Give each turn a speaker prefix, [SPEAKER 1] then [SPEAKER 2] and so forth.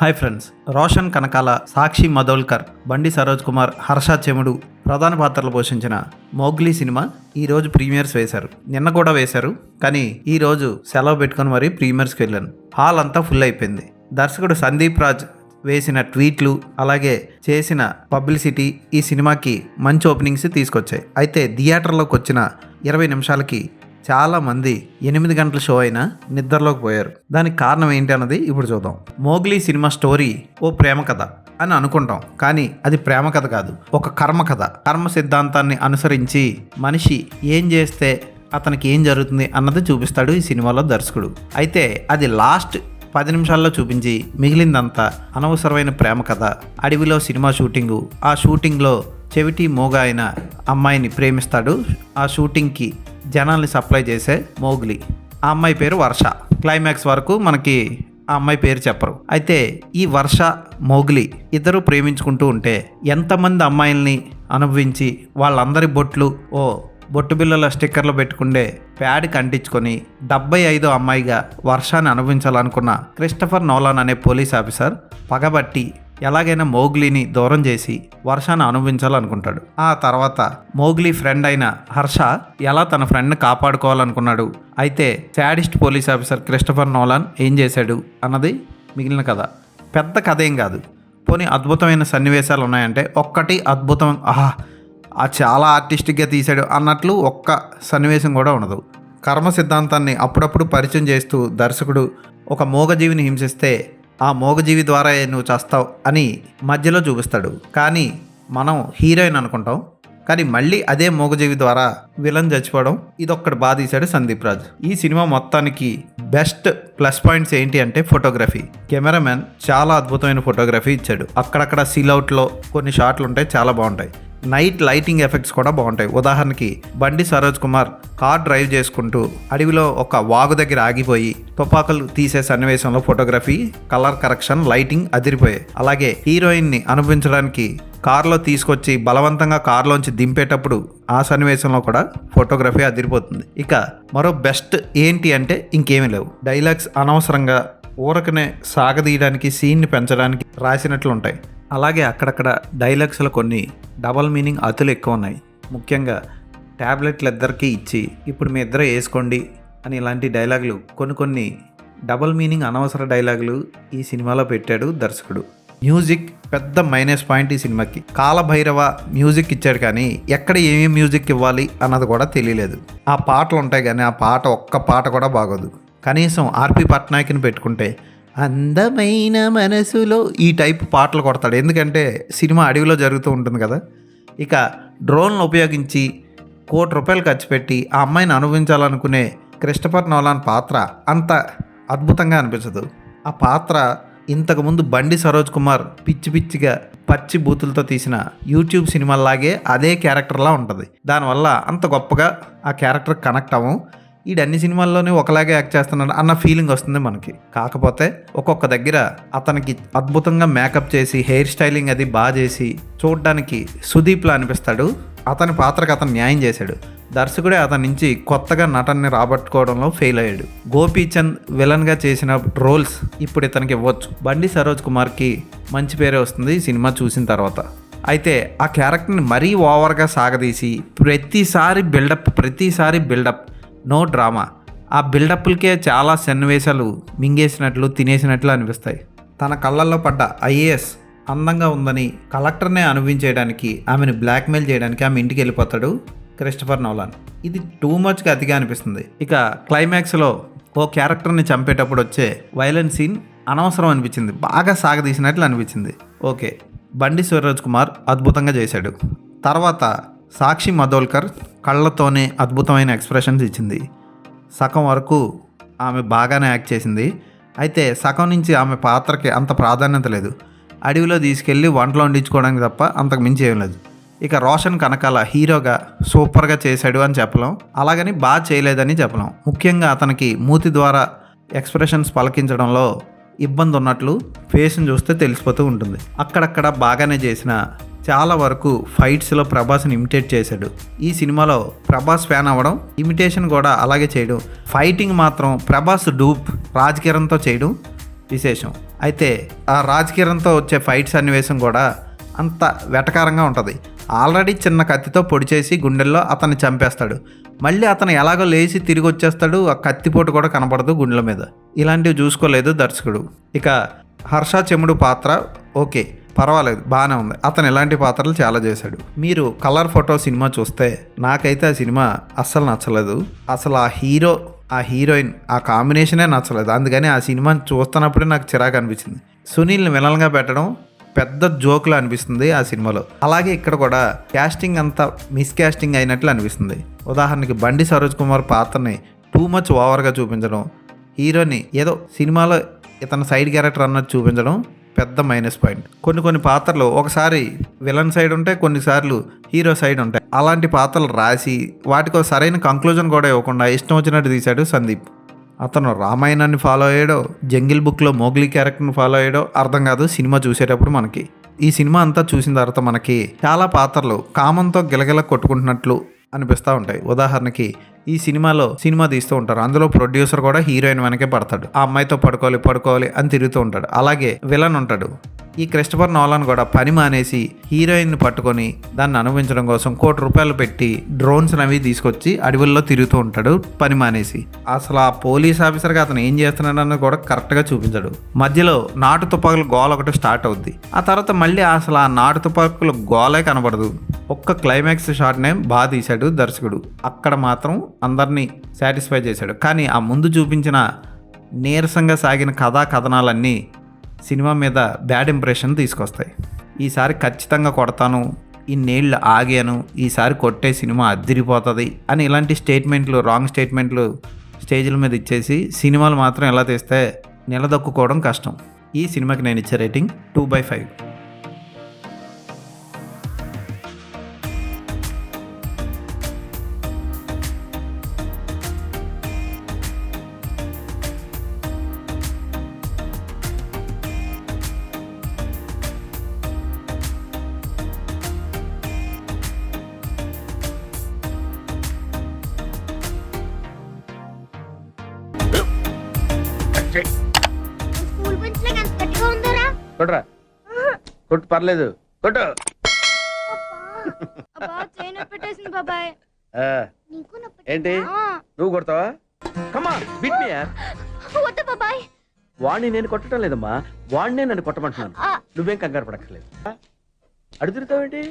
[SPEAKER 1] Hi friends, Roshan Kanakala, సాక్షి మధోల్కర్, బండి సరోజ్ కుమార్, హర్ష చెముడు ప్రధాన పాత్రలు పోషించిన మోగ్లీ సినిమా ఈరోజు ప్రీమియర్స్ వేశారు. నిన్న కూడా వేశారు, కానీ ఈరోజు సెలవు పెట్టుకొని మరీ ప్రీమియర్స్కి వెళ్ళాను. హాల్ అంతా ఫుల్ అయిపోయింది. దర్శకుడు సందీప్ రాజ్ వేసిన ట్వీట్లు అలాగే చేసిన పబ్లిసిటీ ఈ సినిమాకి మంచి ఓపెనింగ్స్ తీసుకొచ్చాయి. అయితే థియేటర్లోకి వచ్చిన 20 నిమిషాలకి చాలామంది 8 గంటల షో అయినా నిద్రలోకి పోయారు. దానికి కారణం ఏంటి అన్నది ఇప్పుడు చూద్దాం. మోగ్లీ సినిమా స్టోరీ ఓ ప్రేమ కథ అని అనుకుంటాం, కానీ అది ప్రేమ కథ కాదు, ఒక కర్మ కథ. కర్మ సిద్ధాంతాన్ని అనుసరించి మనిషి ఏం చేస్తే అతనికి ఏం జరుగుతుంది అన్నది చూపిస్తాడు ఈ సినిమాలో దర్శకుడు. అయితే అది లాస్ట్ 10 నిమిషాల్లో చూపించి మిగిలిందంతా అనవసరమైన ప్రేమ కథ. అడవిలో సినిమా షూటింగు, ఆ షూటింగ్లో చెవిటి మోగ అయిన అమ్మాయిని ప్రేమిస్తాడు. ఆ షూటింగ్కి జనాల్ని సప్లై చేసే మోగ్లీ. ఆ అమ్మాయి పేరు వర్ష. క్లైమాక్స్ వరకు మనకి ఆ అమ్మాయి పేరు చెప్పరు. అయితే ఈ వర్ష మోగ్లీ ఇద్దరు ప్రేమించుకుంటూ ఉంటే ఎంతమంది అమ్మాయిల్ని అనుభవించి వాళ్ళందరి బొట్లు బొట్టు బిళ్ళల స్టిక్కర్లు పెట్టుకుండే ప్యాడ్కి అంటించుకొని 75 అమ్మాయిగా వర్షాన్ని అనుభవించాలనుకున్న క్రిస్టఫర్ నోలాన్ అనే పోలీస్ ఆఫీసర్ పగబట్టి ఎలాగైనా మోగ్లీని దూరం చేసి వర్షాన్ని అనుభవించాలనుకుంటాడు. ఆ తర్వాత మోగ్లీ ఫ్రెండ్ అయిన హర్ష ఎలా తన ఫ్రెండ్ని కాపాడుకోవాలనుకున్నాడు. అయితే sadist police officer Christopher Nolan ఏం చేశాడు అన్నది మిగిలిన కథ. పెద్ద కథ ఏం కాదు, పోనీ అద్భుతమైన సన్నివేశాలు ఉన్నాయంటే ఒక్కటి అద్భుతం, చాలా ఆర్టిస్టిక్గా తీశాడు అన్నట్లు ఒక్క సన్నివేశం కూడా ఉండదు. కర్మ సిద్ధాంతాన్ని అప్పుడప్పుడు పరిచయం చేస్తూ దర్శకుడు ఒక మూగజీవిని హింసిస్తే ఆ మూగజీవి ద్వారా నువ్వు చేస్తావు అని మధ్యలో చూపిస్తాడు. కానీ మనం హీరోయిన్ అనుకుంటాం, కానీ మళ్ళీ అదే మూగజీవి ద్వారా విలన్ చచ్చిపోవడం, ఇదొక్కటి బాగా తీశాడు సందీప్ రాజ్. ఈ సినిమా మొత్తానికి బెస్ట్ ప్లస్ పాయింట్స్ ఏంటి అంటే ఫోటోగ్రఫీ. కెమెరామెన్ చాలా అద్భుతమైన ఫోటోగ్రఫీ ఇచ్చాడు. అక్కడక్కడ సీలౌట్లో కొన్ని షాట్లు ఉంటాయి, చాలా బాగుంటాయి. నైట్ లైటింగ్ ఎఫెక్ట్స్ కూడా బాగుంటాయి. ఉదాహరణకి బండి సరోజ్ కుమార్ కార్ డ్రైవ్ చేసుకుంటూ అడవిలో ఒక వాగు దగ్గర ఆగిపోయి తుపాకులు తీసే సన్నివేశంలో ఫోటోగ్రఫీ, కలర్ కరెక్షన్, లైటింగ్ అదిరిపోయాయి. అలాగే హీరోయిన్ని అనుభవించడానికి కార్లో తీసుకొచ్చి బలవంతంగా కార్లోంచి దింపేటప్పుడు ఆ సన్నివేశంలో కూడా ఫోటోగ్రఫీ అదిరిపోతుంది. ఇక మరో బెస్ట్ ఏంటి అంటే ఇంకేమీ లేవు. డైలాగ్స్ అనవసరంగా ఊరకనే సాగదీయడానికి, సీన్ని పెంచడానికి రాసినట్లు ఉంటాయి. అలాగే అక్కడక్కడ డైలాగ్స్లో కొన్ని డబల్ మీనింగ్ అతులు ఎక్కువ ఉన్నాయి. ముఖ్యంగా ట్యాబ్లెట్లు ఇద్దరికి ఇచ్చి ఇప్పుడు మీ ఇద్దరు వేసుకోండి అని ఇలాంటి డైలాగులు, కొన్ని డబల్ మీనింగ్ అనవసర డైలాగులు ఈ సినిమాలో పెట్టాడు దర్శకుడు. మ్యూజిక్ పెద్ద మైనస్ పాయింట్ ఈ సినిమాకి. కాలభైరవ మ్యూజిక్ ఇచ్చాడు, కానీ ఎక్కడ ఏమేమి మ్యూజిక్ ఇవ్వాలి అన్నది కూడా తెలియలేదు. ఆ పాటలు ఉంటాయి కానీ ఆ పాట ఒక్క పాట కూడా బాగోదు. కనీసం ఆర్పి పట్నాయక్ని పెట్టుకుంటే అందమైన మనసులో ఈ టైప్ పాటలు కొడతాడు. ఎందుకంటే సినిమా అడవిలో జరుగుతూ ఉంటుంది కదా. ఇక డ్రోన్లు ఉపయోగించి ₹1 కోటి ఖర్చు పెట్టి ఆ అమ్మాయిని అనుభవించాలనుకునే క్రిస్టఫర్ నోలాన్ పాత్ర అంత అద్భుతంగా అనిపించదు. ఆ పాత్ర ఇంతకుముందు బండి సరోజ్ కుమార్ పిచ్చిగా పచ్చి బూతులతో తీసిన యూట్యూబ్ సినిమాలాగే అదే క్యారెక్టర్లా ఉంటుంది. దానివల్ల అంత గొప్పగా ఆ క్యారెక్టర్ కనెక్ట్ అవ్వం. అన్ని సినిమాల్లోనే ఒకలాగే యాక్ట్ చేస్తున్నాడు అన్న ఫీలింగ్ వస్తుంది మనకి. కాకపోతే ఒక్కొక్క దగ్గర అతనికి అద్భుతంగా మేకప్ చేసి హెయిర్ స్టైలింగ్ అది బాగా చేసి చూడడానికి సుదీప్లా అనిపిస్తాడు. అతని పాత్రకు అతను న్యాయం చేశాడు. దర్శకుడే అతని నుంచి కొత్తగా నటనని రాబట్టుకోవడంలో ఫెయిల్ అయ్యాడు. గోపీచంద్ విలన్గా చేసిన రోల్స్ ఇప్పుడు ఇతనికి ఇవ్వచ్చు. బండి సరోజ్ కుమార్కి మంచి పేరే వస్తుంది ఈ సినిమా చూసిన తర్వాత. అయితే ఆ క్యారెక్టర్ని మరీ ఓవర్గా సాగదీసి ప్రతిసారి బిల్డప్, నో డ్రామా. ఆ బిల్డప్లకే చాలా సన్నివేశాలు మింగేసినట్లు తినేసినట్లు అనిపిస్తాయి. తన కళ్ళల్లో పడ్డ ఐఏఎస్ అందంగా ఉందని కలెక్టర్నే అనుభవించేయడానికి, ఆమెను బ్లాక్మెయిల్ చేయడానికి ఆమె ఇంటికి వెళ్ళిపోతాడు క్రిస్టఫర్ నోలాన్. ఇది టూ మచ్గా అతిగా అనిపిస్తుంది. ఇక క్లైమాక్స్లో ఓ క్యారెక్టర్ని చంపేటప్పుడు వచ్చే వైలెన్స్ సీన్ అనవసరం అనిపించింది, బాగా సాగదీసినట్లు అనిపించింది. ఓకే, బండి సరోజ్ కుమార్ అద్భుతంగా చేశాడు. తర్వాత సాక్షి మధోల్కర్ కళ్ళతోనే అద్భుతమైన ఎక్స్ప్రెషన్స్ ఇచ్చింది. సగం వరకు ఆమె బాగానే యాక్ట్ చేసింది. అయితే సగం నుంచి ఆమె పాత్రకి అంత ప్రాధాన్యత లేదు. అడవిలో తీసుకెళ్ళి వంటలో వండించుకోవడానికి తప్ప అంతకు మించి ఏం లేదు. ఇక రోషన్ కనకాల హీరోగా సూపర్గా చేశాడు అని చెప్పలేం, అలాగని బాగా చేయలేదని చెప్పలేం. ముఖ్యంగా అతనికి మూతి ద్వారా ఎక్స్ప్రెషన్స్ పలికించడంలో ఇబ్బంది ఉన్నట్లు ఫేస్ని చూస్తే తెలిసిపోతూ ఉంటుంది. అక్కడక్కడ బాగానే చేసిన చాలా వరకు ఫైట్స్లో ప్రభాస్ని ఇమిటేట్ చేశాడు. ఈ సినిమాలో ప్రభాస్ ఫ్యాన్ అవ్వడం, ఇమిటేషన్ కూడా అలాగే చేయడం. ఫైటింగ్ మాత్రం ప్రభాస్ డూప్ రాజ్ కిరణ్తో చేయడం విశేషం. అయితే ఆ రాజ్ కిరణ్తో వచ్చే ఫైట్ సన్నివేశం కూడా అంత వెటకారంగా ఉంటుంది. ఆల్రెడీ చిన్న కత్తితో పొడి చేసి గుండెల్లో అతన్ని చంపేస్తాడు. మళ్ళీ అతను ఎలాగో లేచి తిరిగి వచ్చేస్తాడు. ఆ కత్తిపోటు కూడా కనపడదు గుండెల మీద. ఇలాంటివి చూసుకోలేదు దర్శకుడు. ఇక హర్ష చెముడు పాత్ర ఓకే, పర్వాలేదు, బాగానే ఉంది. అతను ఇలాంటి పాత్రలు చాలా చేశాడు. మీరు కలర్ ఫోటో సినిమా చూస్తే నాకైతే ఆ సినిమా అస్సలు నచ్చలేదు. అసలు ఆ హీరో ఆ హీరోయిన్ ఆ కాంబినేషనే నచ్చలేదు. అందుకని ఆ సినిమాని చూస్తున్నప్పుడే నాకు చిరాకు అనిపించింది. సునీల్ని విలన్గా పెట్టడం పెద్ద జోక్లా అనిపిస్తుంది ఆ సినిమాలో. అలాగే ఇక్కడ కూడా క్యాస్టింగ్ అంతా మిస్ క్యాస్టింగ్ అయినట్లు అనిపిస్తుంది. ఉదాహరణకి బండి సరోజ్ కుమార్ పాత్రని టూ మచ్ ఓవర్గా చూపించడం, హీరోని ఏదో సినిమాలో ఇతను సైడ్ క్యారెక్టర్ అన్నట్టు చూపించడం పెద్ద మైనస్ పాయింట్. కొన్ని పాత్రలు ఒకసారి విలన్ సైడ్ ఉంటాయి, కొన్నిసార్లు హీరో సైడ్ ఉంటాయి. అలాంటి పాత్రలు రాసి వాటికి సరైన కంక్లూజన్ కూడా ఇవ్వకుండా ఇష్టం వచ్చినట్టు తీశాడు సందీప్. అతను రామాయణాన్ని ఫాలో అయ్యాడో, జంగిల్ బుక్లో మోగ్లీ క్యారెక్టర్ని ఫాలో అయ్యాడో అర్థం కాదు సినిమా చూసేటప్పుడు మనకి. ఈ సినిమా అంతా చూసిన తర్వాత మనకి చాలా పాత్రలు కామంతో గిలగిల కొట్టుకుంటున్నట్లు అనిపిస్తూ ఉంటాయి. ఉదాహరణకి ఈ సినిమాలో సినిమా తీస్తూ ఉంటారు, అందులో ప్రొడ్యూసర్ కూడా హీరోయిన్ వెనకే పడతాడు. ఆ అమ్మాయితో పడుకోవాలి అని తిరుగుతూ ఉంటాడు. అలాగే విలన్ ఉంటాడు. ఈ క్రిస్టఫర్ నోలాన్ కూడా పని మానేసి హీరోయిన్ని పట్టుకొని దాన్ని అనుభవించడం కోసం ₹1,00,00,000 పెట్టి డ్రోన్స్ అవి తీసుకొచ్చి అడవుల్లో తిరుగుతూ ఉంటాడు పని మానేసి. అసలు ఆ పోలీస్ ఆఫీసర్గా అతను ఏం చేస్తున్నాడు అన్నది కూడా కరెక్ట్గా చూపించాడు. మధ్యలో నాటు తుపాకుల గోల ఒకటి స్టార్ట్ అవుద్ది. ఆ తర్వాత మళ్ళీ అసలు ఆ నాటు తుపాకుల గోలే కనబడదు. ఒక్క క్లైమాక్స్ షాట్నే బాగా తీశాడు దర్శకుడు. అక్కడ మాత్రం అందరినీ సాటిస్ఫై చేశాడు. కానీ ఆ ముందు చూపించిన నీరసంగా సాగిన కథనాలన్నీ సినిమా మీద బ్యాడ్ ఇంప్రెషన్ తీసుకొస్తాయి. ఈసారి ఖచ్చితంగా కొడతాను, ఇన్నేళ్ళు ఆగాను, ఈసారి కొట్టే సినిమా అద్దిరిపోతుంది అని ఇలాంటి స్టేట్మెంట్లు, రాంగ్ స్టేట్మెంట్లు స్టేజ్ల మీద ఇచ్చేసి సినిమాలు మాత్రం ఎలా తీస్తే నిలదొక్కుకోవడం కష్టం. ఈ సినిమాకి నేను ఇచ్చే రేటింగ్ 2/5.
[SPEAKER 2] స్కూల్ బెంచ్ లో ఎంత గట్టిగా ఉందరా?
[SPEAKER 3] కొట్రా, కొట్టు, పర్లేదు, కొట్టు.
[SPEAKER 2] అబ్బా చైన్ పెట్టేసింది బాబాయ్.
[SPEAKER 3] ఆ,
[SPEAKER 2] నీకు నొప్పి
[SPEAKER 3] ఏంటి నువ్వు కొడతావా? కమా బిట్ మీ యార్.
[SPEAKER 2] వద్దు బాబాయ్.
[SPEAKER 3] వాణ్ణి నేను కొట్టడం లేదమ్మా, వాణ్ణే నన్ను కొట్టమంటున్నాను. నువ్వేం కంగారు పడక్కర్లేదు. అడుగుతావేంటి?